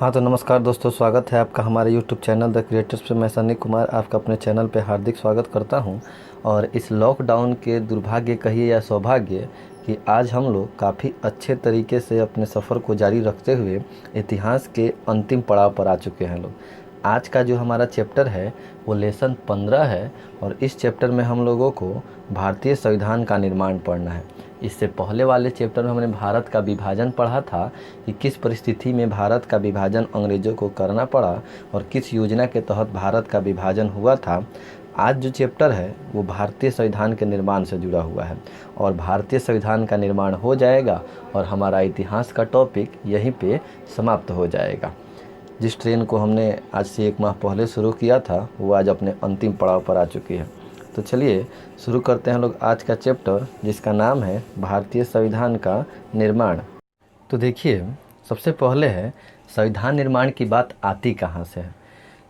हाँ तो नमस्कार दोस्तों, स्वागत है आपका हमारे YouTube चैनल द क्रिएटर्स पे। मैं सन्नी कुमार आपका अपने चैनल पे हार्दिक स्वागत करता हूं। और इस लॉकडाउन के दुर्भाग्य कहिए या सौभाग्य कि आज हम लोग काफ़ी अच्छे तरीके से अपने सफ़र को जारी रखते हुए इतिहास के अंतिम पड़ाव पर आ चुके हैं लोग। आज का जो हमारा चैप्टर है वो लेसन 15 है और इस चैप्टर में हम लोगों को भारतीय संविधान का निर्माण पढ़ना है। इससे पहले वाले चैप्टर में हमने भारत का विभाजन पढ़ा था कि किस परिस्थिति में भारत का विभाजन अंग्रेज़ों को करना पड़ा और किस योजना के तहत भारत का विभाजन हुआ था। आज जो चैप्टर है वो भारतीय संविधान के निर्माण से जुड़ा हुआ है और भारतीय संविधान का निर्माण हो जाएगा और हमारा इतिहास का टॉपिक यहीं पे समाप्त हो जाएगा। जिस ट्रेन को हमने आज से 1 माह पहले शुरू किया था वो आज अपने अंतिम पड़ाव पर आ चुकी है। तो चलिए शुरू करते हैं लोग आज का चैप्टर, जिसका नाम है भारतीय संविधान का निर्माण। तो देखिए, सबसे पहले है संविधान निर्माण की बात आती कहाँ से है।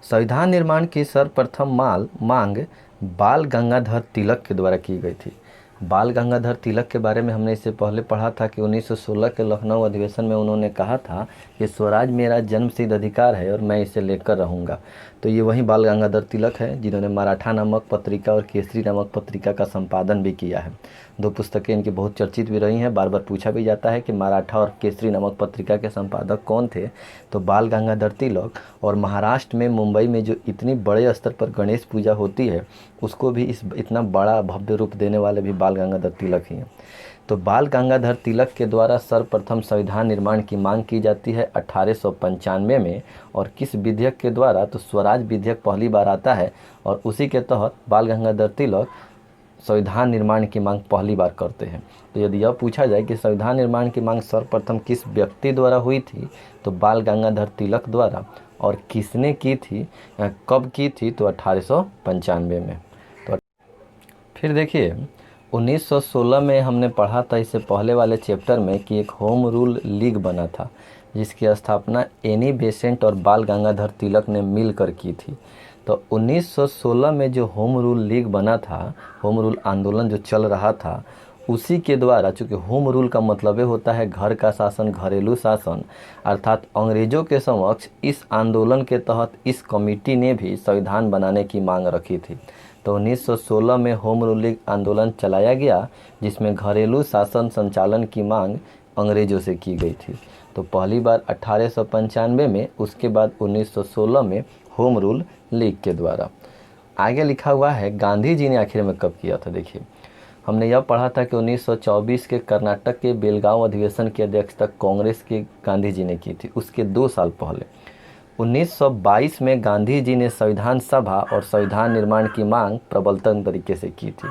संविधान निर्माण की सर्वप्रथम मांग बाल गंगाधर तिलक के द्वारा की गई थी। बाल गंगाधर तिलक के बारे में हमने इससे पहले पढ़ा था कि 1916 के लखनऊ अधिवेशन में उन्होंने कहा था कि स्वराज मेरा जन्मसिद्ध अधिकार है और मैं इसे लेकर रहूँगा। तो ये वही बाल गंगाधर तिलक है जिन्होंने मराठा नामक पत्रिका और केसरी नामक पत्रिका का संपादन भी किया है। 2 पुस्तकें इनकी बहुत चर्चित भी रही हैं। बार बार पूछा भी जाता है कि मराठा और केसरी नामक पत्रिका के संपादक कौन थे, तो बाल गंगाधर तिलक। और महाराष्ट्र में मुंबई में जो इतनी बड़े स्तर पर गणेश पूजा होती है उसको भी इतना बड़ा भव्य रूप देने वाले भी बाल गंगाधर तिलक ही हैं। तो बाल गंगाधर तिलक के द्वारा सर्वप्रथम संविधान निर्माण की मांग की जाती है 1895 में। और किस विधेयक के द्वारा, तो स्वराज विधेयक पहली बार आता है और उसी के तहत बाल गंगाधर तिलक संविधान निर्माण की मांग पहली बार करते हैं। तो यदि यह पूछा जाए कि संविधान निर्माण की मांग सर्वप्रथम किस व्यक्ति द्वारा हुई थी, तो बाल गंगाधर तिलक द्वारा। और किसने की थी, कब की थी, तो 1895 में। तो फिर देखिए 1916 में हमने पढ़ा था इससे पहले वाले चैप्टर में कि एक होम रूल लीग बना था जिसकी स्थापना एनी बेसेंट और बाल गंगाधर तिलक ने मिलकर की थी। तो 1916 में जो होम रूल लीग बना था, होम रूल आंदोलन जो चल रहा था, उसी के द्वारा, चूँकि होम रूल का मतलब होता है घर का शासन, घरेलू शासन, अर्थात अंग्रेज़ों के समक्ष इस आंदोलन के तहत इस कमेटी ने भी संविधान बनाने की मांग रखी थी। तो 1916 में होम रूलिंग आंदोलन चलाया गया जिसमें घरेलू शासन संचालन की मांग अंग्रेज़ों से की गई थी। तो पहली बार 1895 में, उसके बाद 1916 में होम रूल लीग के द्वारा। आगे लिखा हुआ है गांधी जी ने आखिर में कब किया था। देखिए, हमने यह पढ़ा था कि 1924 के कर्नाटक के बेलगांव अधिवेशन की अध्यक्षता कांग्रेस के गांधी जी ने की थी। उसके 2 साल पहले 1922 में गांधी जी ने संविधान सभा और संविधान निर्माण की मांग प्रबलतम तरीके से की थी।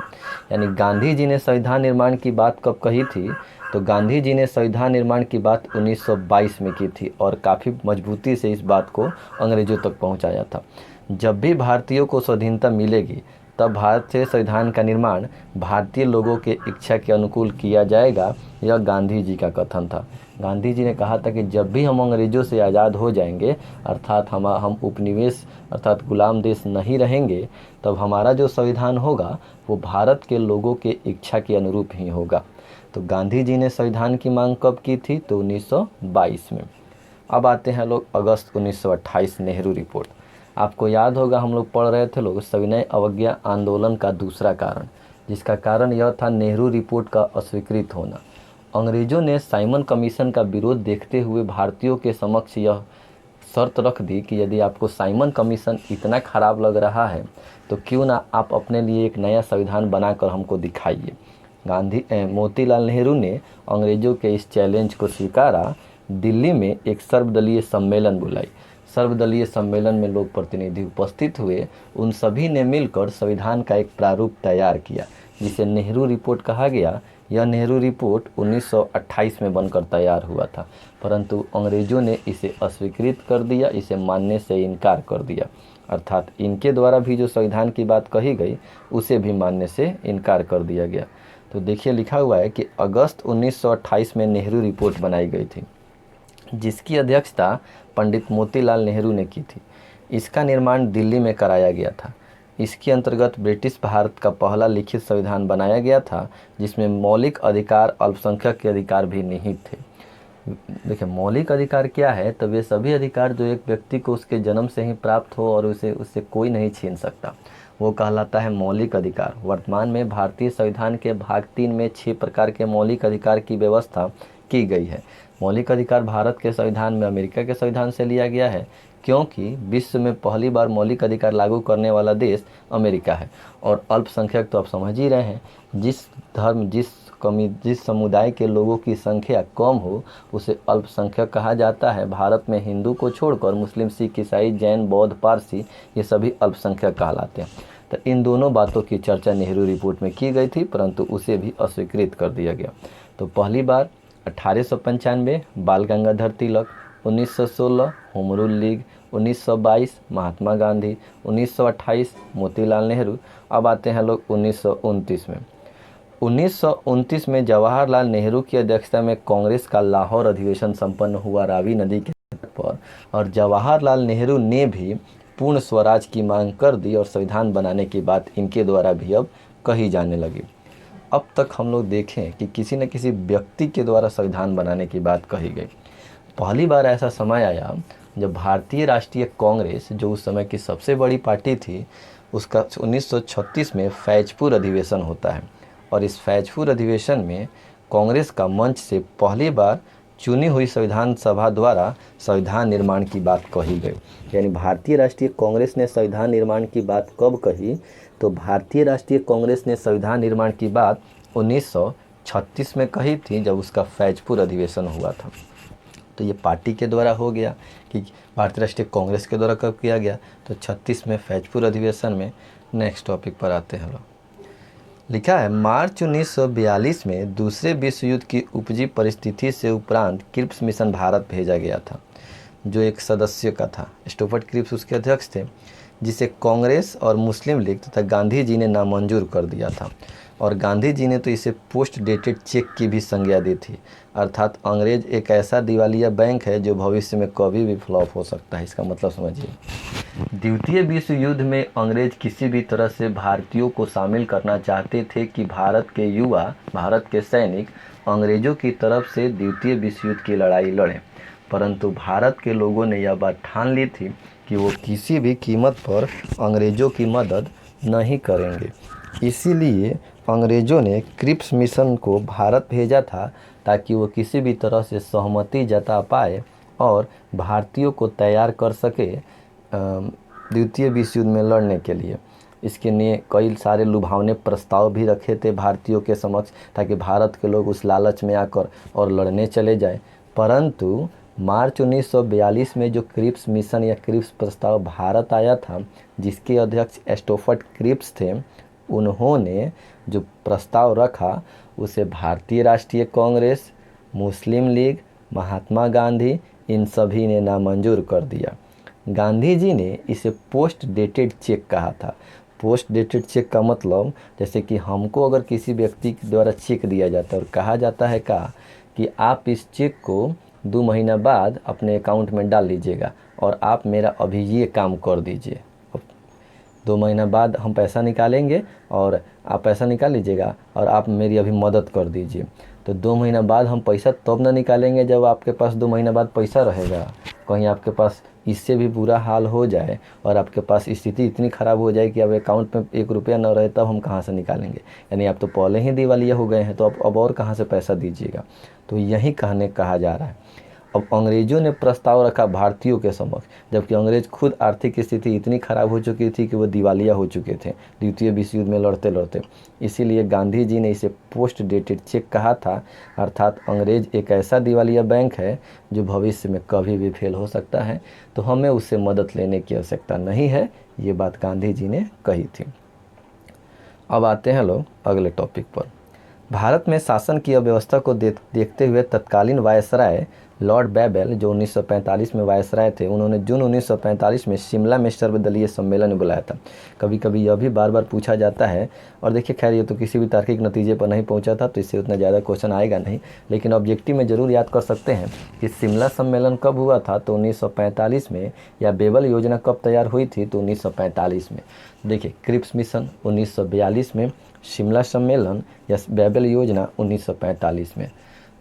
यानी गांधी जी ने संविधान निर्माण की बात कब कही थी, तो गांधी जी ने संविधान निर्माण की बात 1922 में की थी और काफ़ी मजबूती से इस बात को अंग्रेज़ों तक पहुंचाया था। जब भी भारतीयों को स्वाधीनता मिलेगी तब भारतीय संविधान का निर्माण भारतीय लोगों के इच्छा के अनुकूल किया जाएगा, यह गांधी जी का कथन था। गांधी जी ने कहा था कि जब भी हम अंग्रेज़ों से आज़ाद हो जाएंगे, अर्थात हम उपनिवेश अर्थात गुलाम देश नहीं रहेंगे, तब हमारा जो संविधान होगा वो भारत के लोगों के इच्छा के अनुरूप ही होगा। तो गांधी जी ने संविधान की मांग कब की थी, तो 1922 में। अब आते हैं लोग अगस्त 1928 नेहरू रिपोर्ट। आपको याद होगा हम लोग पढ़ रहे थे लोग सविनय अवज्ञा आंदोलन का दूसरा कारण, जिसका कारण यह था नेहरू रिपोर्ट का अस्वीकृत होना। अंग्रेज़ों ने साइमन कमीशन का विरोध देखते हुए भारतीयों के समक्ष यह शर्त रख दी कि यदि आपको साइमन कमीशन इतना ख़राब लग रहा है तो क्यों ना आप अपने लिए एक नया संविधान बनाकर हमको दिखाइए। मोतीलाल नेहरू ने अंग्रेज़ों के इस चैलेंज को स्वीकारा। दिल्ली में एक सर्वदलीय सम्मेलन बुलाई। सर्वदलीय सम्मेलन में लोग प्रतिनिधि उपस्थित हुए। उन सभी ने मिलकर संविधान का एक प्रारूप तैयार किया जिसे नेहरू रिपोर्ट कहा गया। यह नेहरू रिपोर्ट 1928 में बनकर तैयार हुआ था, परंतु अंग्रेज़ों ने इसे अस्वीकृत कर दिया, इसे मानने से इनकार कर दिया। अर्थात इनके द्वारा भी जो संविधान की बात कही गई उसे भी मानने से इनकार कर दिया गया। तो देखिए लिखा हुआ है कि अगस्त 1928 में नेहरू रिपोर्ट बनाई गई थी जिसकी अध्यक्षता पंडित मोतीलाल नेहरू ने की थी। इसका निर्माण दिल्ली में कराया गया था। इसके अंतर्गत ब्रिटिश भारत का पहला लिखित संविधान बनाया गया था जिसमें मौलिक अधिकार, अल्पसंख्यक के अधिकार भी निहित थे। देखिए मौलिक अधिकार क्या है, तो वे सभी अधिकार जो एक व्यक्ति को उसके जन्म से ही प्राप्त हो और उसे उससे कोई नहीं छीन सकता, वो कहलाता है मौलिक अधिकार। वर्तमान में भारतीय संविधान के भाग 3 में 6 प्रकार के मौलिक अधिकार की व्यवस्था की गई है। मौलिक अधिकार भारत के संविधान में अमेरिका के संविधान से लिया गया है, क्योंकि विश्व में पहली बार मौलिक अधिकार लागू करने वाला देश अमेरिका है। और अल्पसंख्यक तो आप समझ ही रहे हैं, जिस धर्म जिस समुदाय के लोगों की संख्या कम हो उसे अल्पसंख्यक कहा जाता है। भारत में हिंदू को छोड़कर मुस्लिम, सिख, ईसाई, जैन, बौद्ध, पारसी ये सभी अल्पसंख्यक कहलाते हैं। तो इन दोनों बातों की चर्चा नेहरू रिपोर्ट में की गई थी, परंतु उसे भी अस्वीकृत कर दिया गया। तो पहली बार 1895 बाल Gangadhar Tilak, 1916 home rule league, 1922 Mahatma Gandhi, 1928 Motilal Nehru. अब आते हैं लोग 1929 में। 1929 में जवाहरलाल नेहरू की अध्यक्षता में कांग्रेस का लाहौर अधिवेशन संपन्न हुआ रावी नदी के तट पर, और जवाहरलाल नेहरू ने भी पूर्ण स्वराज की मांग कर दी और संविधान बनाने की बात इनके द्वारा भी अब कही जाने लगी। अब तक हम लोग देखें कि किसी न किसी व्यक्ति के द्वारा संविधान बनाने की बात कही गई। पहली बार ऐसा समय आया जब भारतीय राष्ट्रीय कांग्रेस, जो उस समय की सबसे बड़ी पार्टी थी, उसका 1936 में फैजपुर अधिवेशन होता है। और इस फैजपुर अधिवेशन में कांग्रेस का मंच से पहली बार चुनी हुई संविधान सभा द्वारा संविधान निर्माण की बात कही गई। यानी भारतीय राष्ट्रीय कांग्रेस ने संविधान निर्माण की बात कब कही, तो भारतीय राष्ट्रीय कांग्रेस ने संविधान निर्माण की बात 1936 में कही थी, जब उसका फैजपुर अधिवेशन हुआ था। तो ये पार्टी के द्वारा हो गया कि भारतीय राष्ट्रीय कांग्रेस के द्वारा कब किया गया, तो 36 में फैजपुर अधिवेशन में। नेक्स्ट टॉपिक पर आते हैं लोग। लिखा है, मार्च 1942 में दूसरे विश्व युद्ध की उपजी परिस्थिति से उपरांत क्रिप्स मिशन भारत भेजा गया था, जो एक सदस्य का था। स्टोफर्ड क्रिप्स उसके अध्यक्ष थे, जिसे कांग्रेस और मुस्लिम लीग तथा गांधी जी ने नामंजूर कर दिया था। और गांधी जी ने तो इसे पोस्ट डेटेड चेक की भी संज्ञा दी थी, अर्थात अंग्रेज एक ऐसा दिवालिया बैंक है जो भविष्य में कभी भी फ्लॉप हो सकता है। इसका मतलब समझिए, द्वितीय विश्व युद्ध में अंग्रेज किसी भी तरह से भारतीयों को शामिल करना चाहते थे कि भारत के युवा, भारत के सैनिक अंग्रेजों की तरफ से द्वितीय विश्व युद्ध की लड़ाई लड़ें। परंतु भारत के लोगों ने यह बात ठान ली थी कि वो किसी भी कीमत पर अंग्रेजों की मदद नहीं करेंगे। इसीलिए अंग्रेजों ने क्रिप्स मिशन को भारत भेजा था, ताकि वो किसी भी तरह से सहमति जता पाए और भारतीयों को तैयार कर सके द्वितीय विश्व युद्ध में लड़ने के लिए। इसके लिए कई सारे लुभावने प्रस्ताव भी रखे थे भारतीयों के समक्ष, ताकि भारत के लोग उस लालच में आकर और लड़ने चले जाए। परंतु मार्च 1942 में जो क्रिप्स मिशन या क्रिप्स प्रस्ताव भारत आया था, जिसके अध्यक्ष स्टोफर्ड क्रिप्स थे, उन्होंने जो प्रस्ताव रखा उसे भारतीय राष्ट्रीय कांग्रेस, मुस्लिम लीग, महात्मा गांधी इन सभी ने नामंजूर कर दिया। गांधी जी ने इसे पोस्ट डेटेड चेक कहा था। पोस्ट डेटेड चेक का मतलब, जैसे कि हमको अगर किसी व्यक्ति के द्वारा चेक दिया जाता है और कहा जाता है कि आप इस चेक को 2 महीना बाद अपने अकाउंट में डाल लीजिएगा और आप मेरा अभी ये काम कर दीजिए। 2 महीना बाद हम पैसा निकालेंगे और आप पैसा निकाल लीजिएगा और आप मेरी अभी मदद कर दीजिए। तो 2 महीना बाद हम पैसा तब ना निकालेंगे जब आपके पास 2 महीना बाद पैसा रहेगा। कहीं आपके पास इससे भी बुरा हाल हो जाए और आपके पास स्थिति इतनी ख़राब हो जाए कि अब अकाउंट में 1 रुपया न रहे, तब हम कहाँ से निकालेंगे। यानी आप तो पहले ही दिवालिया हो गए हैं, तो अब और कहाँ से पैसा दीजिएगा। तो यही कहा जा रहा है। अब अंग्रेज़ों ने प्रस्ताव रखा भारतीयों के समक्ष, जबकि अंग्रेज़ खुद आर्थिक स्थिति इतनी ख़राब हो चुकी थी कि वो दिवालिया हो चुके थे द्वितीय विश्व युद्ध में लड़ते लड़ते। इसीलिए गांधी जी ने इसे पोस्ट डेटेड चेक कहा था, अर्थात अंग्रेज़ एक ऐसा दिवालिया बैंक है जो भविष्य में कभी भी फेल हो सकता है, तो हमें उससे मदद लेने की आवश्यकता नहीं है। ये बात गांधी जी ने कही थी। अब आते हैं लोग अगले टॉपिक पर। भारत में शासन की अव्यवस्था को देखते हुए तत्कालीन वायसराय लॉर्ड बैबल, जो 1945 में वायसराय थे, उन्होंने जून 1945 में शिमला में सर्वदलीय सम्मेलन बुलाया था। कभी कभी यह भी बार बार पूछा जाता है, और देखिए खैर ये तो किसी भी तार्किक नतीजे पर नहीं पहुंचा था, तो इससे उतना ज़्यादा क्वेश्चन आएगा नहीं, लेकिन ऑब्जेक्टिव में ज़रूर याद कर सकते हैं कि शिमला सम्मेलन कब हुआ था, तो 1945 में, या बेबल योजना कब तैयार हुई थी, तो 1945 में। देखिए क्रिप्स मिशन 1942 में, शिमला सम्मेलन या बेबल योजना 1945 में।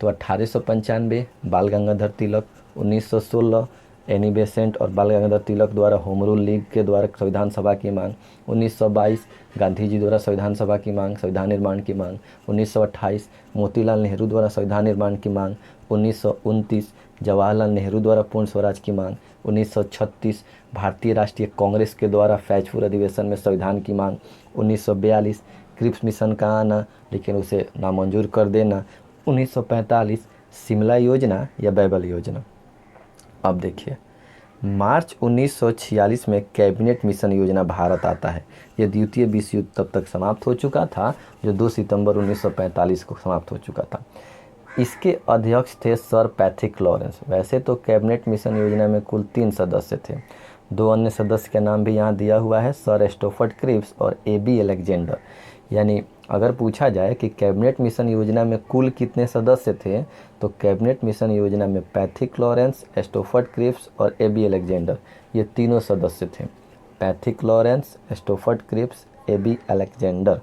तो 1895 बाल गंगाधर तिलक, 1916 एनी बेसेंट और बाल गंगाधर तिलक द्वारा होम रूल लीग के द्वारा संविधान सभा की मांग, 1922 गांधी जी द्वारा संविधान सभा की मांग, संविधान निर्माण की मांग, 1928 मोतीलाल नेहरू द्वारा संविधान निर्माण की मांग, 1929 जवाहरलाल नेहरू द्वारा पूर्ण स्वराज की मांग, 1936 भारतीय राष्ट्रीय कांग्रेस के द्वारा फैजपुर अधिवेशन में संविधान की मांग, 1942 क्रिप्स मिशन का आना लेकिन उसे नामंजूर कर देना, 1945 शिमला योजना या बैबल योजना। अब देखिए, मार्च 1946 में कैबिनेट मिशन योजना भारत आता है। यह द्वितीय विश्व युद्ध तब तक समाप्त हो चुका था, जो 2 सितंबर 1945 को समाप्त हो चुका था। इसके अध्यक्ष थे सर पैट्रिक लॉरेंस। वैसे तो कैबिनेट मिशन योजना में कुल 3 सदस्य थे। 2 अन्य सदस्य का नाम भी यहाँ दिया हुआ है, सर स्टोफर्ड क्रिप्स और ए.बी. अलेक्जेंडर। यानी अगर पूछा जाए कि कैबिनेट मिशन योजना में कुल कितने सदस्य थे, तो कैबिनेट मिशन योजना में पैट्रिक लॉरेंस, स्टोफर्ड क्रिप्स और ए.बी. अलेक्जेंडर, ये तीनों सदस्य थे। Patrick Lawrence, Stafford Cripps, A B. Alexander,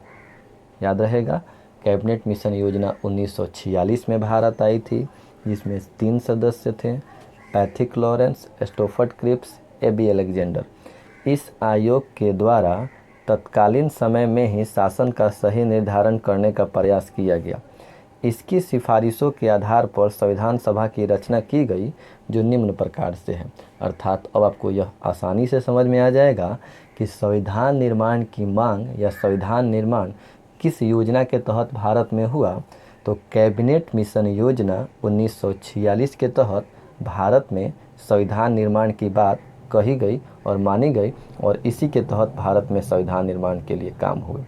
याद रहेगा। कैबिनेट मिशन योजना 1946 में भारत आई थी, जिसमें 3 सदस्य थे, Patrick Lawrence, Stafford Cripps, A B. Alexander. इस आयोग के द्वारा तत्कालीन समय में ही शासन का सही निर्धारण करने का प्रयास किया गया। इसकी सिफारिशों के आधार पर संविधान सभा की रचना की गई, जो निम्न प्रकार से है। अर्थात अब आपको यह आसानी से समझ में आ जाएगा कि संविधान निर्माण की मांग या संविधान निर्माण किस योजना के तहत भारत में हुआ। तो कैबिनेट मिशन योजना 1946 के तहत भारत में संविधान निर्माण की बात कही गई और मानी गई, और इसी के तहत भारत में संविधान निर्माण के लिए काम हुए।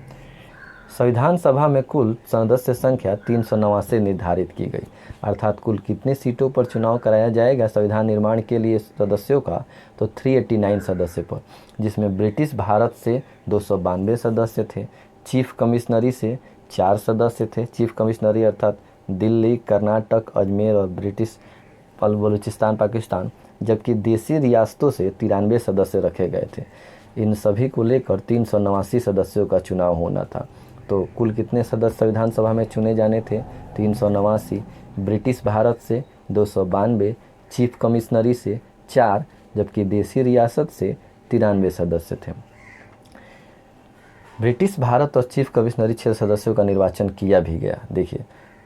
संविधान सभा में कुल सदस्य संख्या 389 निर्धारित की गई। अर्थात कुल कितने सीटों पर चुनाव कराया जाएगा संविधान निर्माण के लिए सदस्यों का, तो 389 सदस्य पर, जिसमें ब्रिटिश भारत से 292 सदस्य थे, चीफ कमिश्नरी से 4 सदस्य थे। चीफ कमिश्नरी अर्थात दिल्ली, कर्नाटक, अजमेर और ब्रिटिश बलूचिस्तान पाकिस्तान, जबकि देशी रियासतों से 93 सदस्य रखे गए थे। इन सभी को लेकर 389 सदस्यों का चुनाव होना था। तो कुल कितने सदस्य संविधान सभा में चुने जाने थे? 389। ब्रिटिश भारत से 292, चीफ कमिश्नरी से 4, जबकि देशी रियासत से 93 सदस्य थे। ब्रिटिश भारत और चीफ कमिश्नरी 6 सदस्यों का निर्वाचन किया भी गया। देखिए,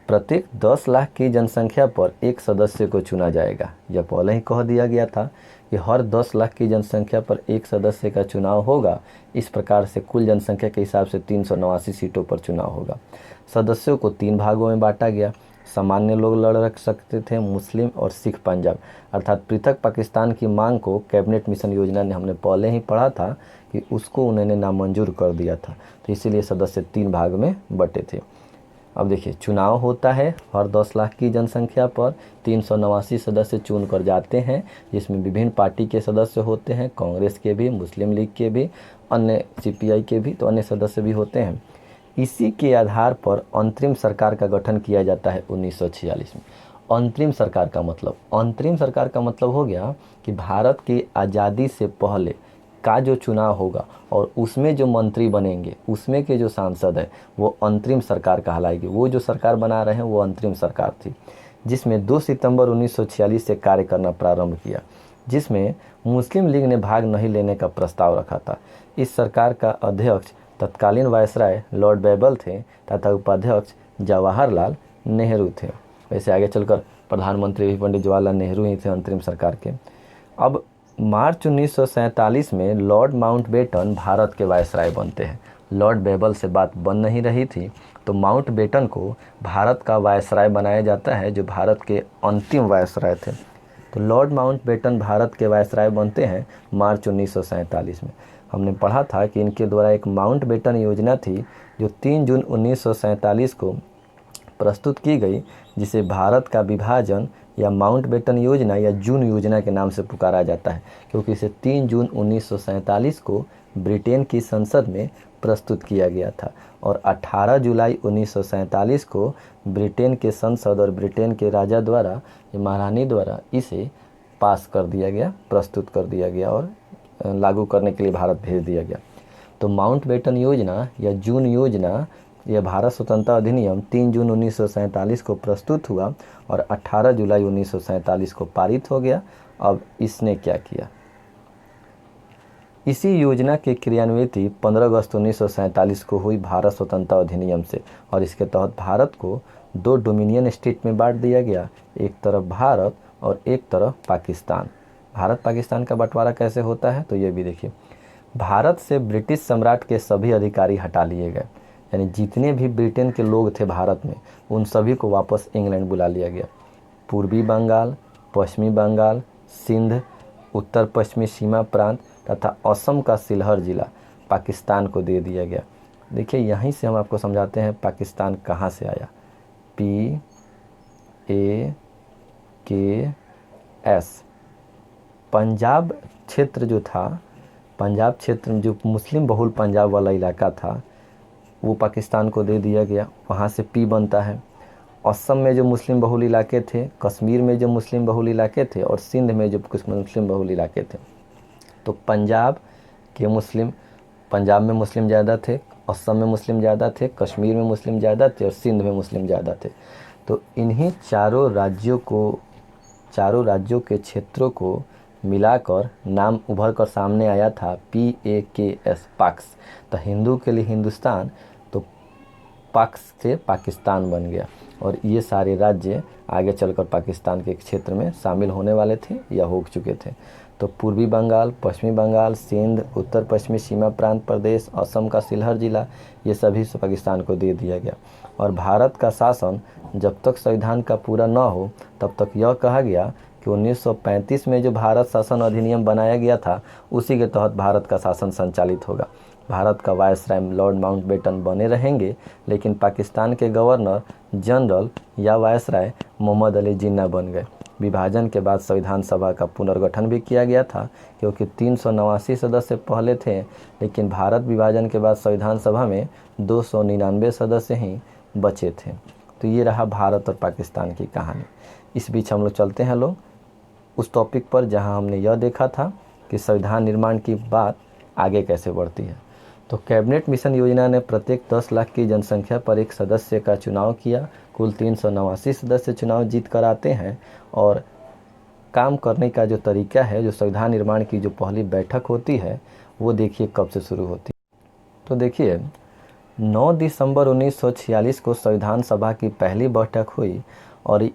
प्रत्येक 10 लाख की जनसंख्या पर एक सदस्य को चुना जाएगा। यह पहले ही कह दिया गया था कि हर 10 लाख की जनसंख्या पर एक सदस्य का चुनाव होगा। इस प्रकार से कुल जनसंख्या के हिसाब से 389 सीटों पर चुनाव होगा। सदस्यों को 3 भागों में बांटा गया। सामान्य लोग लड़ रख सकते थे, मुस्लिम और सिख पंजाब। अर्थात पृथक पाकिस्तान की मांग को कैबिनेट मिशन योजना ने, हमने पहले ही पढ़ा था कि उसको उन्होंने नामंजूर कर दिया था, तो इसीलिए सदस्य 3 भाग में बटे थे। अब देखिए, चुनाव होता है हर 10 लाख की जनसंख्या पर, 389 सदस्य चुन कर जाते हैं, जिसमें विभिन्न पार्टी के सदस्य होते हैं, कांग्रेस के भी, मुस्लिम लीग के भी, अन्य सीपीआई के भी, तो अन्य सदस्य भी होते हैं। इसी के आधार पर अंतरिम सरकार का गठन किया जाता है 1946 में। अंतरिम सरकार का मतलब हो गया कि भारत की आज़ादी से पहले का जो चुनाव होगा और उसमें जो मंत्री बनेंगे, उसमें के जो सांसद हैं, वो अंतरिम सरकार कहलाएगी। वो जो सरकार बना रहे हैं वो अंतरिम सरकार थी, जिसमें 2 सितंबर 1946 से कार्य करना प्रारंभ किया, जिसमें मुस्लिम लीग ने भाग नहीं लेने का प्रस्ताव रखा था। इस सरकार का अध्यक्ष तत्कालीन वायसराय लॉर्ड बैबल थे तथा उपाध्यक्ष जवाहरलाल नेहरू थे। वैसे आगे चलकर प्रधानमंत्री भी पंडित जवाहरलाल नेहरू ही थे अंतरिम सरकार के। अब मार्च 1947 में लॉर्ड माउंटबेटन भारत के वायसराय बनते हैं। लॉर्ड बैबल से बात बन नहीं रही थी, तो माउंटबेटन को भारत का वायसराय बनाया जाता है, जो भारत के अंतिम वायसराय थे। तो लॉर्ड माउंटबेटन भारत के वायसराय बनते हैं मार्च 1947 में। हमने पढ़ा था कि इनके द्वारा एक माउंटबेटन योजना थी, जो 3 जून 1947 को प्रस्तुत की गई, जिसे भारत का विभाजन या माउंटबेटन योजना या जून योजना के नाम से पुकारा जाता है, क्योंकि इसे 3 जून 1947 को ब्रिटेन की संसद में प्रस्तुत किया गया था और 18 जुलाई 1947 को ब्रिटेन के संसद और ब्रिटेन के राजा द्वारा या महारानी द्वारा इसे पास कर दिया गया, प्रस्तुत कर दिया गया और लागू करने के लिए भारत भेज दिया गया। तो माउंटबेटन योजना या जून योजना यह भारत स्वतंत्रता अधिनियम 3 जून 1947 को प्रस्तुत हुआ और 18 जुलाई 1947 को पारित हो गया। अब इसने क्या किया, इसी योजना के क्रियान्विति 15 अगस्त 1947 को हुई भारत स्वतंत्रता अधिनियम से, और इसके तहत भारत को 2 डोमिनियन स्टेट में बांट दिया गया, एक तरफ भारत और एक तरफ पाकिस्तान। भारत पाकिस्तान का बंटवारा कैसे होता है तो ये भी देखिए। भारत से ब्रिटिश सम्राट के सभी अधिकारी हटा लिए गए, यानी जितने भी ब्रिटेन के लोग थे भारत में उन सभी को वापस इंग्लैंड बुला लिया गया। पूर्वी बंगाल, पश्चिमी बंगाल, सिंध, उत्तर पश्चिमी सीमा प्रांत तथा असम का सिलहर जिला पाकिस्तान को दे दिया गया। देखिए यहीं से हम आपको समझाते हैं पाकिस्तान कहाँ से आया। PAKS, पंजाब क्षेत्र जो था, पंजाब क्षेत्र में जो मुस्लिम बहुल पंजाब वाला इलाका था वो पाकिस्तान को दे दिया गया, वहाँ से P बनता है। असम में जो मुस्लिम बहुल इलाके थे, कश्मीर में जो मुस्लिम बहुल इलाके थे और सिंध में जो कुछ मुस्लिम बहुल इलाके थे, तो पंजाब में मुस्लिम ज़्यादा थे, असम में मुस्लिम ज़्यादा थे, कश्मीर में मुस्लिम ज़्यादा थे और सिंध में मुस्लिम ज़्यादा थे। तो इन्हीं चारों राज्यों के क्षेत्रों को मिलाकर नाम उभर कर सामने आया था PAKS, पाक्स। तो हिंदू के लिए हिंदुस्तान, तो पाक्स से पाकिस्तान बन गया, और ये सारे राज्य आगे चलकर पाकिस्तान के क्षेत्र में शामिल होने वाले थे या हो चुके थे। तो पूर्वी बंगाल, पश्चिमी बंगाल, सिंध, उत्तर पश्चिमी सीमा प्रांत प्रदेश, असम का सिलहर जिला, ये सभी पाकिस्तान को दे दिया गया। और भारत का शासन जब तक संविधान का पूरा न हो तब तक यह कहा गया कि 1935 में जो भारत शासन अधिनियम बनाया गया था उसी के तहत भारत का शासन संचालित होगा। भारत का वायसराय लॉर्ड माउंटबेटन बने रहेंगे, लेकिन पाकिस्तान के गवर्नर जनरल या वायसराय मोहम्मद अली जिन्ना बन गए। विभाजन के बाद संविधान सभा का पुनर्गठन भी किया गया था, क्योंकि 389 सदस्य पहले थे, लेकिन भारत विभाजन के बाद संविधान सभा में 299 सदस्य ही बचे थे। तो ये रहा भारत और पाकिस्तान की कहानी। इस बीच हम लोग चलते हैं उस टॉपिक पर जहां हमने यह देखा था कि संविधान निर्माण की बात आगे कैसे बढ़ती है। तो कैबिनेट मिशन योजना ने प्रत्येक 10 लाख की जनसंख्या पर एक सदस्य का चुनाव किया। कुल 389 सदस्य चुनाव जीत कर आते हैं, और काम करने का जो तरीका है, जो संविधान निर्माण की जो पहली बैठक होती है वो देखिए कब से शुरू होती है। तो देखिए 9 दिसंबर 1946 को संविधान सभा की पहली बैठक हुई, और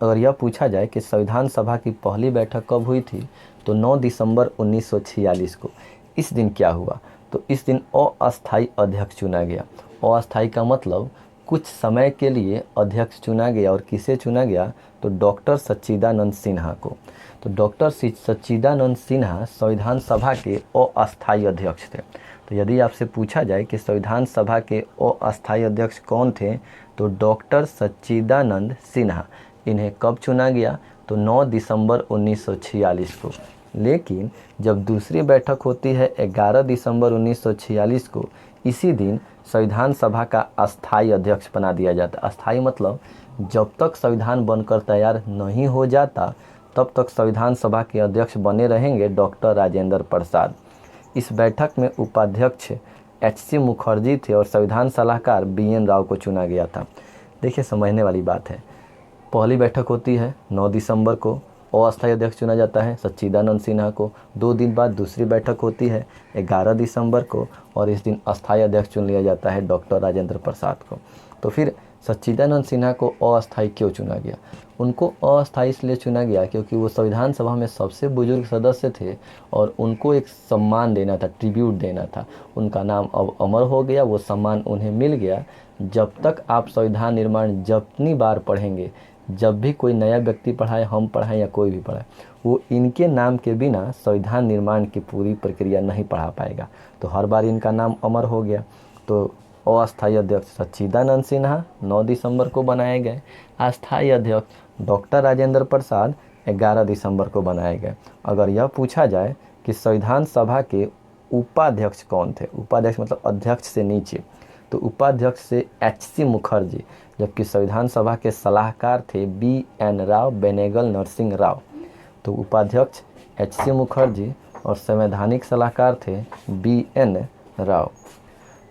अगर यह पूछा जाए कि संविधान सभा की पहली बैठक कब हुई थी तो 9 दिसंबर 1946 को। इस दिन क्या हुआ, तो इस दिन अस्थायी अध्यक्ष चुना गया। अस्थायी का मतलब कुछ समय के लिए अध्यक्ष चुना गया, और किसे चुना गया तो डॉक्टर सच्चिदानंद सिन्हा को। तो डॉक्टर सच्चिदानंद सिन्हा संविधान सभा के अस्थायी अध्यक्ष थे। तो यदि आपसे पूछा जाए कि संविधान सभा के अस्थायी अध्यक्ष कौन थे तो डॉक्टर सच्चिदानंद सिन्हा। इन्हें कब चुना गया तो 9 दिसंबर 1946 को। लेकिन जब दूसरी बैठक होती है 11 दिसंबर 1946 को, इसी दिन संविधान सभा का अस्थायी अध्यक्ष बना दिया जाता। अस्थायी मतलब जब तक संविधान बनकर तैयार नहीं हो जाता तब तक संविधान सभा के अध्यक्ष बने रहेंगे डॉक्टर राजेंद्र प्रसाद। इस बैठक में उपाध्यक्ष HC मुखर्जी थे और संविधान सलाहकार BN राव को चुना गया था। देखिए समझने वाली बात है, पहली बैठक होती है 9 दिसंबर को, अस्थायी अध्यक्ष चुना जाता है सच्चिदानंद सिन्हा को। 2 दिन बाद दूसरी बैठक होती है 11 दिसंबर को, और इस दिन अस्थायी अध्यक्ष चुन लिया जाता है डॉक्टर राजेंद्र प्रसाद को। तो फिर सच्चिदानंद सिन्हा को अस्थायी क्यों चुना गया? उनको अस्थायी इसलिए चुना गया क्योंकि वो संविधान सभा में सबसे बुजुर्ग सदस्य थे, और उनको एक सम्मान देना था, ट्रिब्यूट देना था। उनका नाम अब अमर हो गया, वो सम्मान उन्हें मिल गया। जब तक आप संविधान निर्माण जितनी बार पढ़ेंगे, जब भी कोई नया व्यक्ति पढ़ाए, हम पढ़ाएं या कोई भी पढ़ाए, वो इनके नाम के बिना संविधान निर्माण की पूरी प्रक्रिया नहीं पढ़ा पाएगा। तो हर बार इनका नाम अमर हो गया। तो अस्थायी अध्यक्ष सच्चिदानंद सिन्हा 9 दिसंबर को बनाए गए। अस्थायी अध्यक्ष डॉक्टर राजेंद्र प्रसाद 11 दिसंबर को बनाए गए। अगर यह पूछा जाए कि संविधान सभा के उपाध्यक्ष कौन थे, उपाध्यक्ष मतलब अध्यक्ष से नीचे, तो उपाध्यक्ष से HC मुखर्जी, जबकि संविधान सभा के सलाहकार थे BN राव, बेनेगल नरसिंह राव। तो उपाध्यक्ष HC मुखर्जी और संवैधानिक सलाहकार थे BN राव।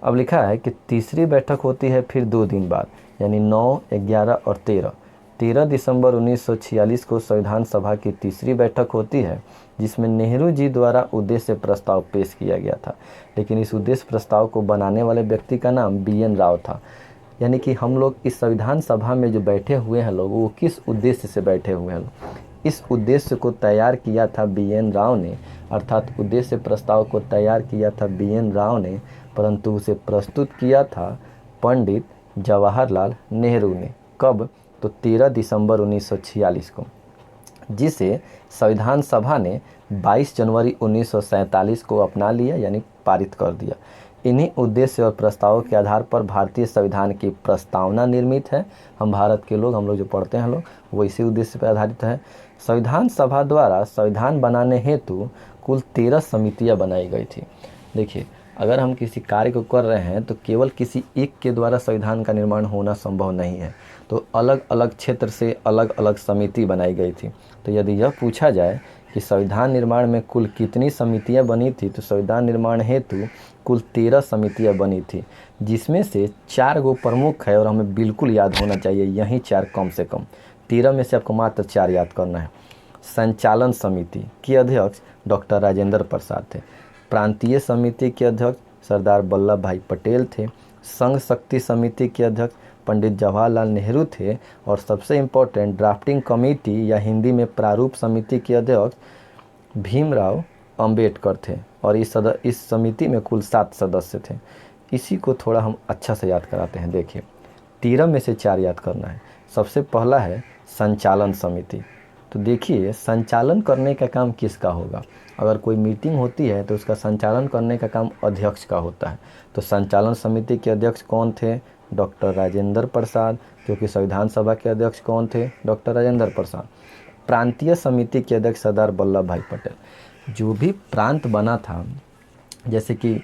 अब लिखा है कि तीसरी बैठक होती है फिर 2 दिन बाद, यानी 9, 11 और 13। 13 दिसंबर 1946 को संविधान सभा की तीसरी बैठक होती है, जिसमें नेहरू जी द्वारा उद्देश्य प्रस्ताव पेश किया गया था। लेकिन इस उद्देश्य प्रस्ताव को बनाने वाले व्यक्ति का नाम BN राव था। यानी कि हम लोग इस संविधान सभा में जो बैठे हुए हैं लोग, वो किस उद्देश्य से बैठे हुए हैं लोग? इस उद्देश्य को तैयार किया था BN राव ने, अर्थात उद्देश्य प्रस्ताव को तैयार किया था BN राव ने, परंतु उसे प्रस्तुत किया था पंडित जवाहरलाल नेहरू ने। कब? तो 13 दिसंबर 1946 को, जिसे संविधान सभा ने 22 जनवरी 1947 को अपना लिया, यानी पारित कर दिया। इन्हीं उद्देश्य और प्रस्तावों के आधार पर भारतीय संविधान की प्रस्तावना निर्मित है। हम भारत के लोग, हम लोग जो पढ़ते हैं लोग, वो इसी उद्देश्य पर आधारित है। संविधान सभा द्वारा संविधान बनाने हेतु कुल 13 समितियां बनाई गई थी। देखिए, अगर हम किसी कार्य को कर रहे हैं तो केवल किसी एक के द्वारा संविधान का निर्माण होना संभव नहीं है, तो अलग अलग क्षेत्र से अलग अलग समिति बनाई गई थी। तो यदि यह पूछा जाए कि संविधान निर्माण में कुल कितनी समितियां बनी थी, तो संविधान निर्माण हेतु कुल 13 समितियां बनी थी, जिसमें से 4 गो प्रमुख है और हमें बिल्कुल याद होना चाहिए, यही 4 कम से कम। 13 में से आपको मात्र 4 याद करना है। संचालन समिति के अध्यक्ष डॉक्टर राजेंद्र प्रसाद थे। प्रांतीय समिति के अध्यक्ष सरदार वल्लभ भाई पटेल थे। संघ शक्ति समिति के अध्यक्ष पंडित जवाहरलाल नेहरू थे। और सबसे इम्पोर्टेंट, ड्राफ्टिंग कमेटी या हिंदी में प्रारूप समिति के अध्यक्ष भीमराव अंबेडकर थे। और इस समिति में कुल 7 सदस्य थे। इसी को थोड़ा हम अच्छा से याद कराते हैं। देखिए, 13 में से 4 याद करना है। सबसे पहला है संचालन समिति। तो देखिए, संचालन करने का काम किसका होगा? अगर कोई मीटिंग होती है तो उसका संचालन करने का काम अध्यक्ष का होता है। तो संचालन समिति के अध्यक्ष कौन थे? डॉक्टर राजेंद्र प्रसाद, क्योंकि संविधान सभा के अध्यक्ष कौन थे? डॉक्टर राजेंद्र प्रसाद। प्रांतीय समिति के अध्यक्ष सरदार वल्लभ भाई पटेल। जो भी प्रांत बना था, जैसे कि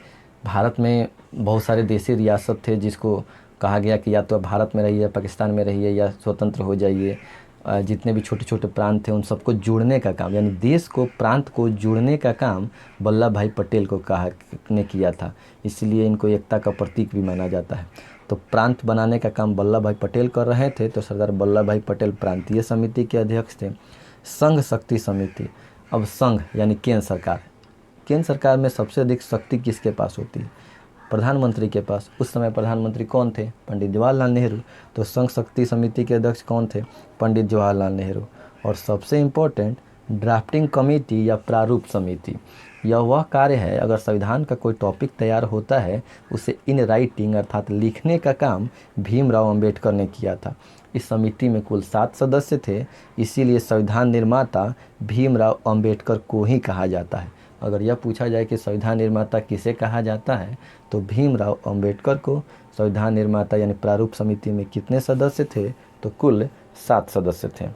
भारत में बहुत सारे देशी रियासत थे जिसको कहा गया कि या तो भारत में रहिए, पाकिस्तान में रहिए, या स्वतंत्र हो जाइए। जितने भी छोटे छोटे प्रांत थे उन सबको जोड़ने का काम, यानी देश को, प्रांत को जोड़ने का काम वल्लभ भाई पटेल को ने किया था। इसलिए इनको एकता का प्रतीक भी माना जाता है। तो प्रांत बनाने का काम वल्लभ भाई पटेल कर रहे थे, तो सरदार वल्लभ भाई पटेल प्रांतीय समिति के अध्यक्ष थे। संघ शक्ति समिति। अब संघ यानी केंद्र सरकार। केंद्र सरकार में सबसे अधिक शक्ति किसके पास होती है? प्रधानमंत्री के पास। उस समय प्रधानमंत्री कौन थे? पंडित जवाहरलाल नेहरू। तो संघ शक्ति समिति के अध्यक्ष कौन थे? पंडित जवाहरलाल नेहरू। और सबसे इम्पोर्टेंट, ड्राफ्टिंग कमेटी या प्रारूप समिति। यह वह कार्य है, अगर संविधान का कोई टॉपिक तैयार होता है, उसे इन राइटिंग अर्थात लिखने का काम भीमराव अंबेडकर ने किया था। इस समिति में कुल 7 सदस्य थे, इसीलिए संविधान निर्माता भीमराव अंबेडकर को ही कहा जाता है। अगर यह पूछा जाए कि संविधान निर्माता किसे कहा जाता है, तो भीमराव अंबेडकर को। संविधान निर्माता यानी प्रारूप समिति में कितने सदस्य थे? तो कुल 7 सदस्य थे।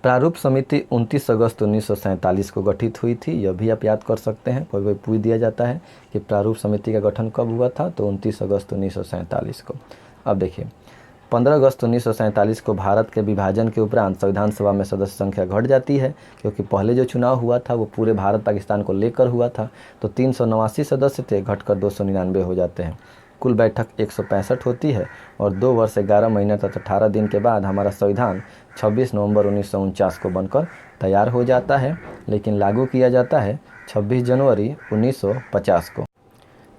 प्रारूप समिति 29 अगस्त 1947 को गठित हुई थी। यह भी आप याद कर सकते हैं, कोई कोई पूछ दिया जाता है कि प्रारूप समिति का गठन कब हुआ था, तो 29 अगस्त 1947 को। अब देखिए, 15 अगस्त 1947 को भारत के विभाजन के उपरांत संविधान सभा में सदस्य संख्या घट जाती है, क्योंकि पहले जो चुनाव हुआ था वो पूरे भारत पाकिस्तान को लेकर हुआ था। तो 389 सदस्य थे, घटकर 299 हो जाते हैं। कुल बैठक 165 होती है और 2 वर्ष 11 महीने तथा 18 दिन के बाद हमारा संविधान 26 नवंबर 1949 को बनकर तैयार हो जाता है, लेकिन लागू किया जाता है 26 जनवरी 1950 को।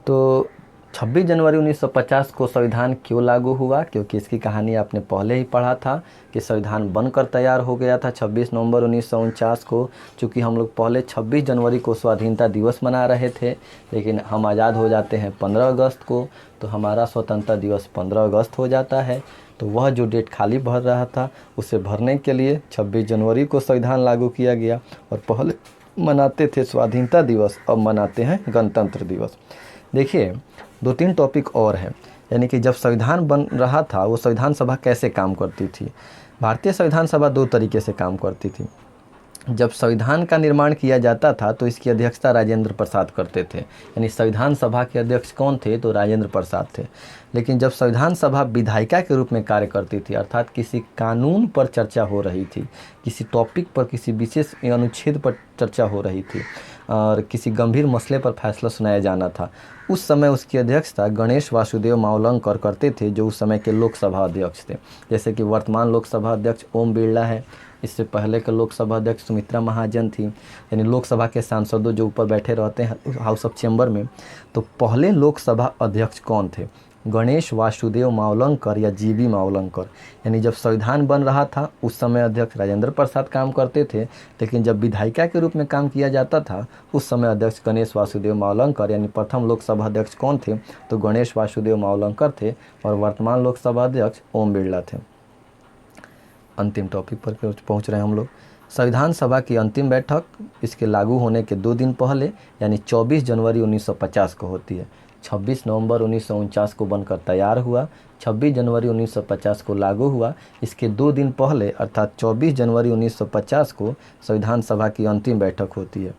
तो 26 जनवरी 1950 को संविधान क्यों लागू हुआ? क्योंकि इसकी कहानी आपने पहले ही पढ़ा था कि संविधान बनकर तैयार हो गया था 26 नवंबर 1949 को। चूँकि हम लोग पहले 26 जनवरी को स्वाधीनता दिवस मना रहे थे, लेकिन हम आज़ाद हो जाते हैं 15 अगस्त को, तो हमारा स्वतंत्रता दिवस 15 अगस्त हो जाता है। तो वह जो डेट खाली भर रहा था, उसे भरने के लिए 26 जनवरी को संविधान लागू किया गया। और पहले मनाते थे स्वाधीनता दिवस, अब मनाते हैं गणतंत्र दिवस। देखिए, 2-3 टॉपिक और हैं, यानी कि जब संविधान बन रहा था वो संविधान सभा कैसे काम करती थी। भारतीय संविधान सभा 2 तरीके से काम करती थी। जब संविधान का निर्माण किया जाता था तो इसकी अध्यक्षता राजेंद्र प्रसाद करते थे, यानी संविधान सभा के अध्यक्ष कौन थे? तो राजेंद्र प्रसाद थे। लेकिन जब संविधान सभा विधायिका के रूप में कार्य करती थी, अर्थात किसी कानून पर चर्चा हो रही थी, किसी टॉपिक पर, किसी विशेष अनुच्छेद पर चर्चा हो रही थी, और किसी गंभीर मसले पर फैसला सुनाया जाना था। उस समय उसकी अध्यक्षता गणेश वासुदेव मावलंकर करते थे, जो उस समय के लोकसभा अध्यक्ष थे। जैसे कि वर्तमान लोकसभा अध्यक्ष ओम बिरला है, इससे पहले के लोकसभा अध्यक्ष सुमित्रा महाजन थी, यानी लोकसभा के सांसदों जो ऊपर बैठे रहते हैं हाउस ऑफ चैम्बर में। तो पहले लोकसभा अध्यक्ष कौन थे? गणेश वासुदेव मावलंकर या जीबी मावलंकर। यानी जब संविधान बन रहा था उस समय अध्यक्ष राजेंद्र प्रसाद काम करते थे, लेकिन जब विधायिका के रूप में काम किया जाता था उस समय अध्यक्ष गणेश वासुदेव मावलंकर, यानी प्रथम लोकसभा अध्यक्ष कौन थे? तो गणेश वासुदेव मावलंकर थे, और वर्तमान लोकसभा अध्यक्ष ओम बिरला थे। अंतिम टॉपिक पर पहुंच रहे हैं हम लोग। संविधान सभा की अंतिम बैठक इसके लागू होने के 2 दिन पहले यानी 24 जनवरी 1950 को होती है। 26 नवंबर 1949 को बनकर तैयार हुआ, 26 जनवरी 1950 को लागू हुआ। इसके 2 दिन पहले अर्थात 24 जनवरी 1950 को संविधान सभा की अंतिम बैठक होती है।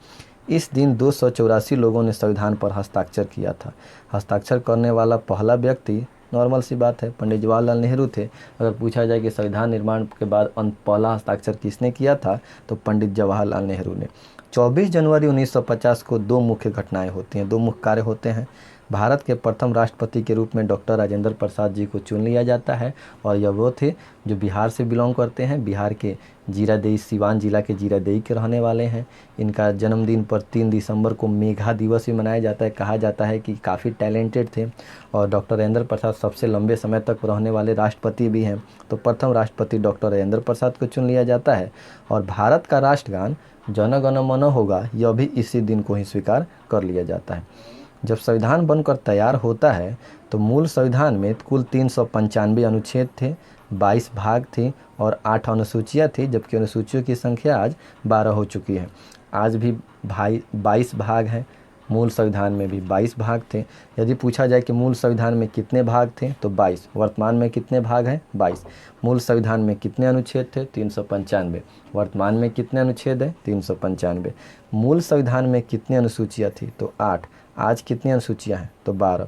इस दिन 284 लोगों ने संविधान पर हस्ताक्षर किया था। हस्ताक्षर करने वाला पहला व्यक्ति, नॉर्मल सी बात है, पंडित जवाहरलाल नेहरू थे। अगर पूछा जाए कि संविधान निर्माण के बाद पहला हस्ताक्षर किसने किया था, तो पंडित जवाहरलाल नेहरू ने। 24 जनवरी 1950 को 2 मुख्य घटनाएं होती हैं, 2 मुख्य कार्य होते हैं। भारत के प्रथम राष्ट्रपति के रूप में डॉक्टर राजेंद्र प्रसाद जी को चुन लिया जाता है, और यह वो थे जो बिहार से बिलोंग करते हैं, बिहार के जीरादेई, सिवान जिला के जीरादेई के रहने वाले हैं। इनका जन्मदिन पर 3 दिसंबर को मेघा दिवस भी मनाया जाता है। कहा जाता है कि काफ़ी टैलेंटेड थे, और डॉक्टर राजेंद्र प्रसाद सबसे लंबे समय तक रहने वाले राष्ट्रपति भी हैं। तो प्रथम राष्ट्रपति डॉक्टर राजेंद्र प्रसाद को चुन लिया जाता है, और भारत का राष्ट्रगान जन गण मन होगा, यह भी इसी दिन को ही स्वीकार कर लिया जाता है। जब संविधान बनकर तैयार होता है तो मूल संविधान में कुल 395 अनुच्छेद थे, 22 भाग थे और 8 अनुसूचियाँ थी, जबकि अनुसूचियों की संख्या आज 12 हो चुकी है। आज भी 22 भाग हैं, मूल संविधान में भी 22 भाग थे। यदि पूछा जाए कि मूल संविधान में कितने भाग थे, तो 22। वर्तमान में कितने भाग हैं? 22। मूल संविधान में कितने अनुच्छेद थे? 395। वर्तमान में कितने अनुच्छेद हैं? 395। मूल संविधान में कितनी अनुसूचियाँ थी? तो 8। आज कितनी अनुसूचियाँ हैं? तो 12।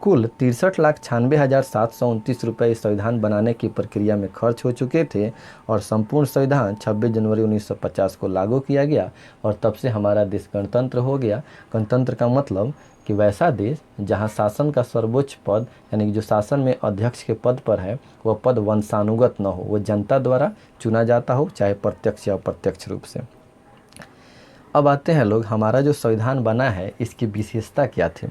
कुल 63,96,729 रुपये इस संविधान बनाने की प्रक्रिया में खर्च हो चुके थे, और संपूर्ण संविधान 26 जनवरी 1950 को लागू किया गया, और तब से हमारा देश गणतंत्र हो गया। गणतंत्र का मतलब कि वैसा देश जहां शासन का सर्वोच्च पद, यानी कि जो शासन में अध्यक्ष के पद पर है, वह पद वंशानुगत न हो, वो जनता द्वारा चुना जाता हो, चाहे प्रत्यक्ष या अप्रत्यक्ष रूप से। अब आते हैं लोग, हमारा जो संविधान बना है इसकी विशेषता क्या थी।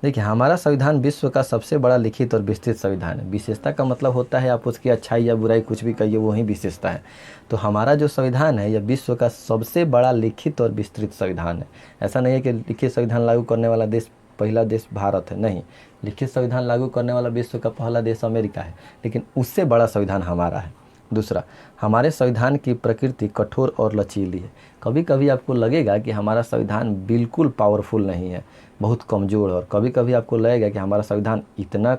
देखिए, हमारा संविधान विश्व का सबसे बड़ा लिखित और विस्तृत संविधान है। विशेषता का मतलब होता है आप उसकी अच्छाई या बुराई कुछ भी कहिए, वही विशेषता है। तो हमारा जो संविधान है यह विश्व का सबसे बड़ा लिखित और विस्तृत संविधान है। ऐसा नहीं है कि लिखित संविधान लागू करने वाला देश पहला देश भारत है, नहीं। लिखित संविधान लागू करने वाला विश्व का पहला देश अमेरिका है, लेकिन उससे बड़ा संविधान हमारा है। दूसरा, हमारे संविधान की प्रकृति कठोर और लचीली है। कभी कभी आपको लगेगा कि हमारा संविधान बिल्कुल पावरफुल नहीं है, बहुत कमज़ोर है, और कभी कभी आपको लगेगा कि हमारा संविधान इतना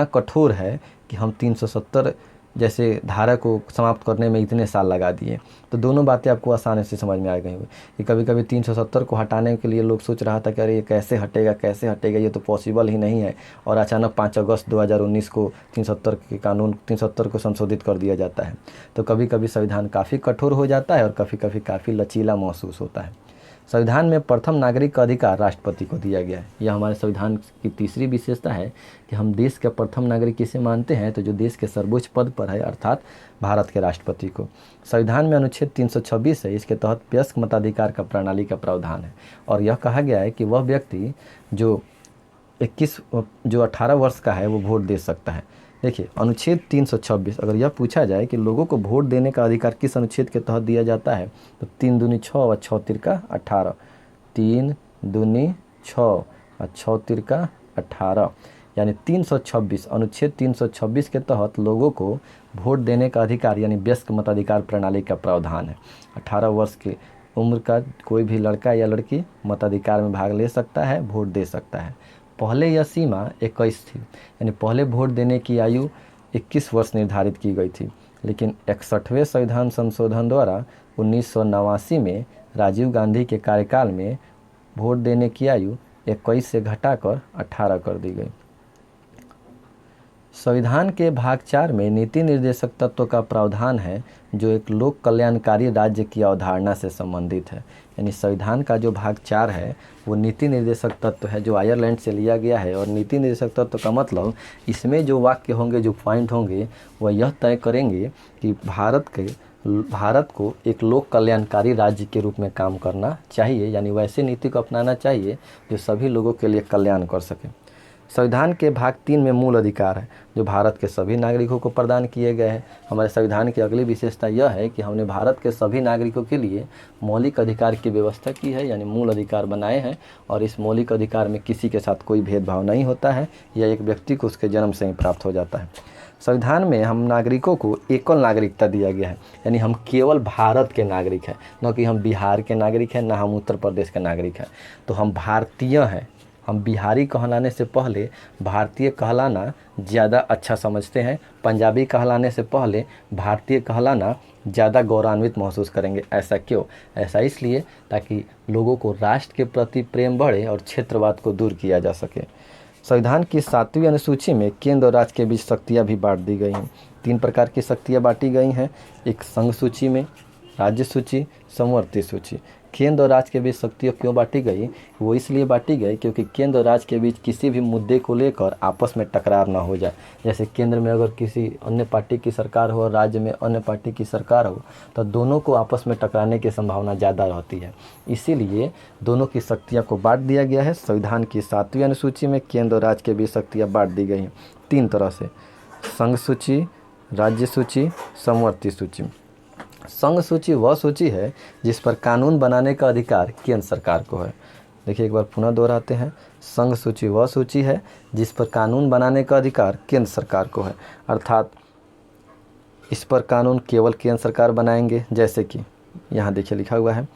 कठोर है कि हम 370 जैसे धारा को समाप्त करने में इतने साल लगा दिए। तो दोनों बातें आपको आसानी से समझ में आ गई होंगी कि कभी कभी 370 को हटाने के लिए लोग सोच रहा था कि अरे ये कैसे हटेगा, ये तो पॉसिबल ही नहीं है, और अचानक 5 अगस्त 2019 को 370 को संशोधित कर दिया जाता है। तो कभी कभी संविधान काफ़ी कठोर हो जाता है और कभी कभी काफ़ी लचीला महसूस होता है। संविधान में प्रथम नागरिक का अधिकार राष्ट्रपति को दिया गया है। यह हमारे संविधान की तीसरी विशेषता है कि हम देश के प्रथम नागरिक किसे मानते हैं, तो जो देश के सर्वोच्च पद पर है, अर्थात भारत के राष्ट्रपति को। संविधान में अनुच्छेद 326 है, इसके तहत वयस्क मताधिकार का प्रणाली का प्रावधान है, और यह कहा गया है कि वह व्यक्ति जो 18 वर्ष का है वो वोट दे सकता है। देखिए, अनुच्छेद 326, अगर यह पूछा जाए कि लोगों को वोट देने का अधिकार किस अनुच्छेद के तहत दिया जाता है, तो 3 दूनी 6 और 6 तिरका 18। 3 दूनी 6 और 6 तिरका 18, यानी 326, अनुच्छेद 326 के तहत लोगों को वोट देने का अधिकार यानी वयस्क मताधिकार प्रणाली का प्रावधान है। 18 वर्ष की उम्र का कोई भी लड़का या लड़की मताधिकार में भाग ले सकता है, वोट दे सकता है। पहले यह सीमा 21 थी, यानी पहले वोट देने की आयु 21 वर्ष निर्धारित की गई थी, लेकिन 61वें संविधान संशोधन द्वारा 1989 में राजीव गांधी के कार्यकाल में वोट देने की आयु 21 से घटाकर 18 कर दी गई। संविधान के भाग 4 में नीति निर्देशक तत्व का प्रावधान है जो एक लोक कल्याणकारी राज्य की अवधारणा से संबंधित है। यानी संविधान का जो भाग 4 है वो नीति निर्देशक तत्व है जो आयरलैंड से लिया गया है। और नीति निर्देशक तत्व का मतलब इसमें जो वाक्य होंगे, जो पॉइंट होंगे, वह यह तय करेंगे कि भारत को एक लोक कल्याणकारी राज्य के रूप में काम करना चाहिए, यानी वैसे नीति को अपनाना चाहिए जो सभी लोगों के लिए कल्याण कर सके। संविधान के भाग 3 में मूल अधिकार है जो भारत के सभी नागरिकों को प्रदान किए गए हैं। हमारे संविधान की अगली विशेषता यह है कि हमने भारत के सभी नागरिकों के लिए मौलिक अधिकार की व्यवस्था की है, यानी मूल अधिकार बनाए हैं। और इस मौलिक अधिकार में किसी के साथ कोई भेदभाव नहीं होता है, यह एक व्यक्ति को उसके जन्म से ही प्राप्त हो जाता है। संविधान में हम नागरिकों को एकल नागरिकता दिया गया है, यानी हम केवल भारत के नागरिक हैं, न कि हम बिहार के नागरिक हैं, ना हम उत्तर प्रदेश के नागरिक हैं। तो हम भारतीय हैं। हम बिहारी कहलाने से पहले भारतीय कहलाना ज़्यादा अच्छा समझते हैं। पंजाबी कहलाने से पहले भारतीय कहलाना ज़्यादा गौरवान्वित महसूस करेंगे। ऐसा क्यों? ऐसा इसलिए ताकि लोगों को राष्ट्र के प्रति प्रेम बढ़े और क्षेत्रवाद को दूर किया जा सके। संविधान की 7वीं अनुसूची में केंद्र और राज्य के बीच शक्तियाँ भी बांट दी गई हैं। 3 प्रकार की शक्तियाँ बांटी गई हैं। एक संघ सूची में, राज्य सूची, समवर्ती सूची। केंद्र और राज्य के बीच शक्तियाँ क्यों बांटी गई? वो इसलिए बांटी गई क्योंकि केंद्र और राज्य के बीच किसी भी मुद्दे को लेकर आपस में टकरार ना हो जाए। जैसे केंद्र में अगर किसी अन्य पार्टी की सरकार हो और राज्य में अन्य पार्टी की सरकार हो तो दोनों को आपस में टकराने की संभावना ज़्यादा रहती है। इसीलिए दोनों की शक्तियाँ को बांट दिया गया है। संविधान की 7वीं अनुसूची में केंद्र और राज्य के बीच शक्तियाँ बांट दी गई हैं 3 तरह से: संघ सूची, राज्य सूची, समवर्ती सूची। संघ सूची वह सूची है जिस पर कानून बनाने का अधिकार केंद्र सरकार को है। देखिए एक बार पुनः दोहराते हैं, संघ सूची वह सूची है जिस पर कानून बनाने का अधिकार केंद्र सरकार को है, अर्थात इस पर कानून केवल केंद्र सरकार बनाएंगे। जैसे कि यहाँ देखिए लिखा हुआ है,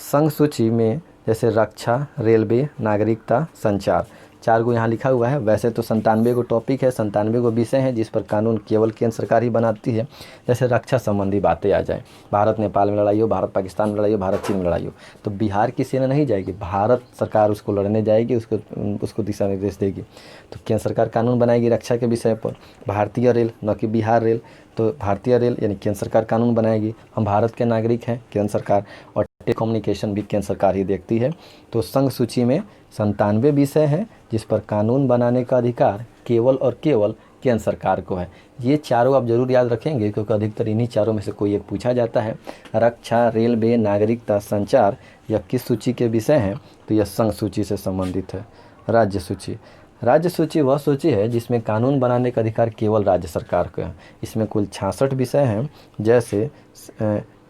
संघ सूची में जैसे रक्षा, रेलवे, नागरिकता, संचार, 4 गो यहाँ लिखा हुआ है। वैसे तो 97 गो टॉपिक है, 97 गो विषय हैं जिस पर कानून केवल केंद्र सरकार ही बनाती है। जैसे रक्षा संबंधी बातें आ जाए, भारत नेपाल में लड़ाई हो, भारत पाकिस्तान में लड़ाई हो, भारत चीन में लड़ाई हो, तो बिहार की सेना नहीं जाएगी, भारत सरकार उसको लड़ने जाएगी, उसको दिशा निर्देश देगी। तो केंद्र सरकार कानून बनाएगी रक्षा के विषय पर। भारतीय रेल, न कि बिहार रेल, तो भारतीय रेल यानी केंद्र सरकार कानून बनाएगी। हम भारत के नागरिक हैं, केंद्र सरकार। और टेलीकम्युनिकेशन भी केंद्र सरकार ही देखती है। तो संघ सूची में 97 विषय हैं जिस पर कानून बनाने का अधिकार केवल और केवल केंद्र सरकार को है। ये चारों आप जरूर याद रखेंगे क्योंकि अधिकतर इन्हीं चारों में से कोई एक पूछा जाता है। रक्षा, रेलवे, नागरिकता, संचार यह किस सूची के विषय हैं? तो यह संघ सूची से संबंधित है। राज्य सूची, राज्य सूची वह सूची है जिसमें कानून बनाने का अधिकार केवल राज्य सरकार को है। इसमें कुल 66 विषय हैं, जैसे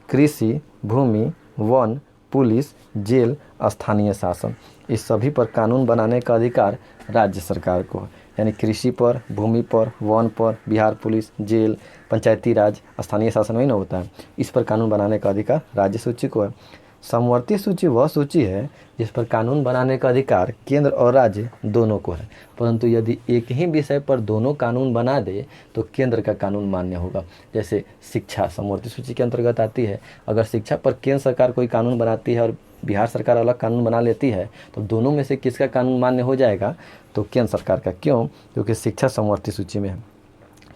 कृषि, भूमि, वन, पुलिस, जेल, स्थानीय शासन। इस सभी पर कानून बनाने का अधिकार राज्य सरकार को है। यानी कृषि पर, भूमि पर, वन पर, बिहार पुलिस, जेल, पंचायती राज, स्थानीय शासन वही ना होता है, इस पर कानून बनाने का अधिकार राज्य सूची को है। समवर्ती सूची वह सूची है जिस पर कानून बनाने का अधिकार केंद्र और राज्य दोनों को है, परंतु यदि एक ही विषय पर दोनों कानून बना दे तो केंद्र का कानून मान्य होगा। जैसे शिक्षा समवर्ती सूची के अंतर्गत आती है। अगर शिक्षा पर केंद्र सरकार कोई कानून बनाती है और बिहार सरकार अलग कानून बना लेती है तो दोनों में से किसका कानून मान्य हो जाएगा? तो केंद्र सरकार का। क्यों? क्योंकि शिक्षा समवर्ती सूची में है।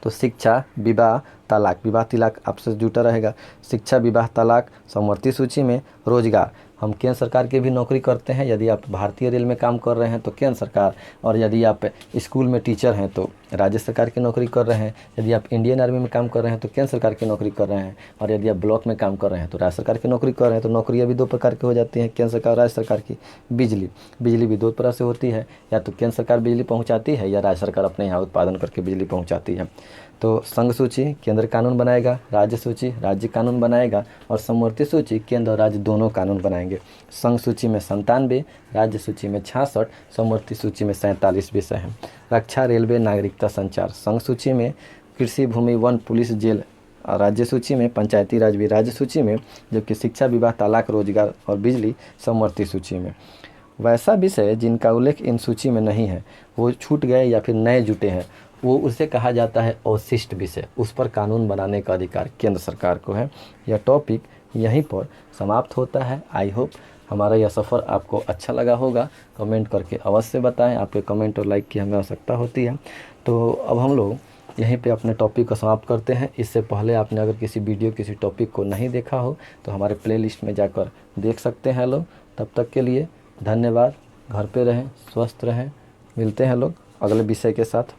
तो शिक्षा, विवाह, तलाक, विवाह तिलाक आपसे जुटा रहेगा। शिक्षा, विवाह, तलाक समवर्ती सूची में। रोजगार, हम केंद्र सरकार की भी नौकरी करते हैं। यदि आप भारतीय रेल में काम कर रहे हैं तो केंद्र सरकार, और यदि आप स्कूल में टीचर हैं तो राज्य सरकार की नौकरी कर रहे हैं। यदि आप इंडियन आर्मी में काम कर रहे हैं तो केंद्र सरकार की नौकरी कर रहे हैं, और यदि आप ब्लॉक में काम कर रहे हैं तो राज्य सरकार की नौकरी कर रहे हैं। तो नौकरियाँ भी 2 प्रकार की हो जाती हैं, केंद्र सरकार और राज्य सरकार की। बिजली, बिजली भी 2 तरह से होती है, या तो केंद्र सरकार बिजली पहुँचाती है या राज्य सरकार अपने यहाँ उत्पादन करके बिजली पहुँचाती है। तो संघ सूची केंद्र कानून बनाएगा, राज्य सूची राज्य कानून बनाएगा, और समवर्ती सूची केंद्र और राज्य दोनों कानून बनाएंगे। संघ सूची में 97, राज्य सूची में 66, समवर्ती सूची में 47 विषय हैं। रक्षा, रेलवे, नागरिकता, संचार संघ सूची में। कृषि, भूमि, वन, पुलिस, जेल राज्य सूची में। पंचायती राज भी राज्य सूची में, जबकि शिक्षा, विवाह, तलाक, रोजगार और बिजली समवर्ती सूची में। वैसा विषय जिनका उल्लेख इन सूची में नहीं है, वो छूट गए या फिर नए जुटे हैं, वो उसे कहा जाता है अवशिष्ट विषय। उस पर कानून बनाने का अधिकार केंद्र सरकार को है। यह टॉपिक यहीं पर समाप्त होता है। आई होप हमारा यह सफ़र आपको अच्छा लगा होगा। कमेंट करके अवश्य बताएं, आपके कमेंट और लाइक की हमें आवश्यकता होती है। तो अब हम लोग यहीं पे अपने टॉपिक को समाप्त करते हैं। इससे पहले आपने अगर किसी वीडियो किसी टॉपिक को नहीं देखा हो तो हमारे प्लेलिस्ट में जाकर देख सकते हैं लोग। तब तक के लिए धन्यवाद। घर पे रहें, स्वस्थ रहें। मिलते हैं लोग अगले विषय के साथ।